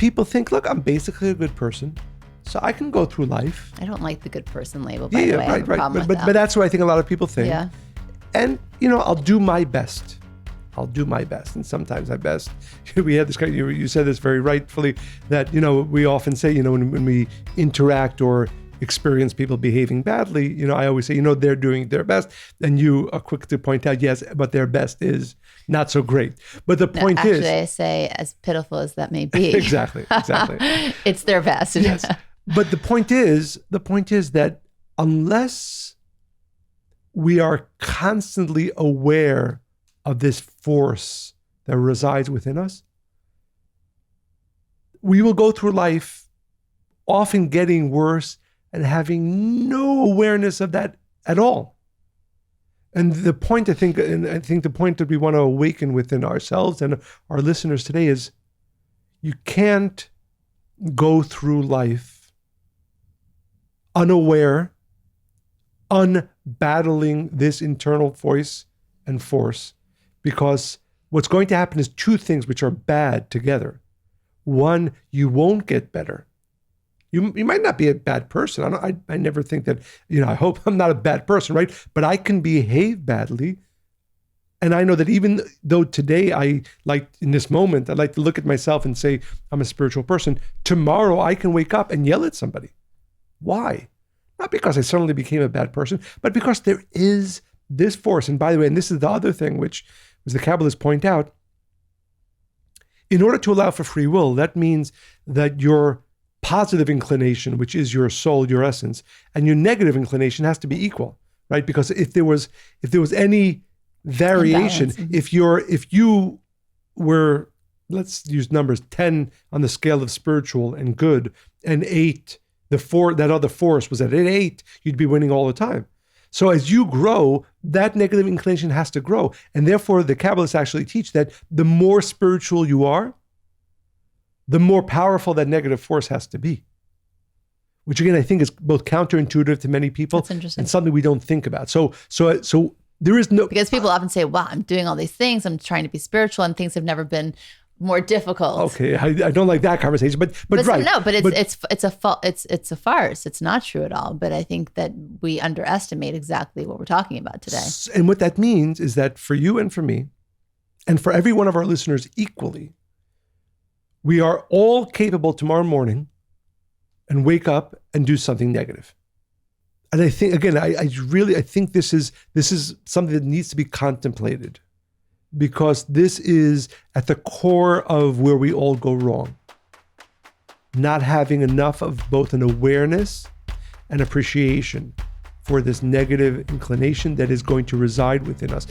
people think, look, I'm basically a good person, so I can go through life. I don't like the good person label, by the way. I have a problem with that. But that's what I think a lot of people think. Yeah. And, I'll do my best. And sometimes my best. We had this kind of, you said this very rightfully, that, we often say, when we interact or experience people behaving badly, I always say, they're doing their best. And you are quick to point out, yes, but their best is not so great. But the point is... Actually, I say, as pitiful as that may be. Exactly. It's their best. Yes. But the point is that unless we are constantly aware of this force that resides within us, we will go through life often getting worse and having no awareness of that at all. And the point, I think the point that we want to awaken within ourselves and our listeners today is, you can't go through life unaware, unbattling this internal voice and force, because what's going to happen is two things which are bad together. One, you won't get better. You might not be a bad person. I never think that, I hope I'm not a bad person, right? But I can behave badly. And I know that even though today in this moment, I like to look at myself and say, I'm a spiritual person. Tomorrow I can wake up and yell at somebody. Why? Not because I suddenly became a bad person, but because there is this force. And by the way, and this is the other thing which, as the Kabbalists point out, in order to allow for free will, that means that your positive inclination, which is your soul, your essence, and your negative inclination has to be equal, right? Because if there was any variation, if you were, let's use numbers, 10 on the scale of spiritual and good, and 8, that other force was at an 8, you'd be winning all the time. So as you grow, that negative inclination has to grow. And therefore, the Kabbalists actually teach that the more spiritual you are, the more powerful that negative force has to be. Which again, I think is both counterintuitive to many people. That's interesting. And something we don't think about. So there is no... Because people often say, wow, I'm doing all these things, I'm trying to be spiritual, and things have never been more difficult. Okay, I don't like that conversation, but right. No, but it's a farce. It's not true at all. But I think that we underestimate exactly what we're talking about today. And what that means is that for you and for me, and for every one of our listeners equally, we are all capable tomorrow morning and wake up and do something negative. And I think, again, I think this is something that needs to be contemplated, because this is at the core of where we all go wrong. Not having enough of both an awareness and appreciation for this negative inclination that is going to reside within us.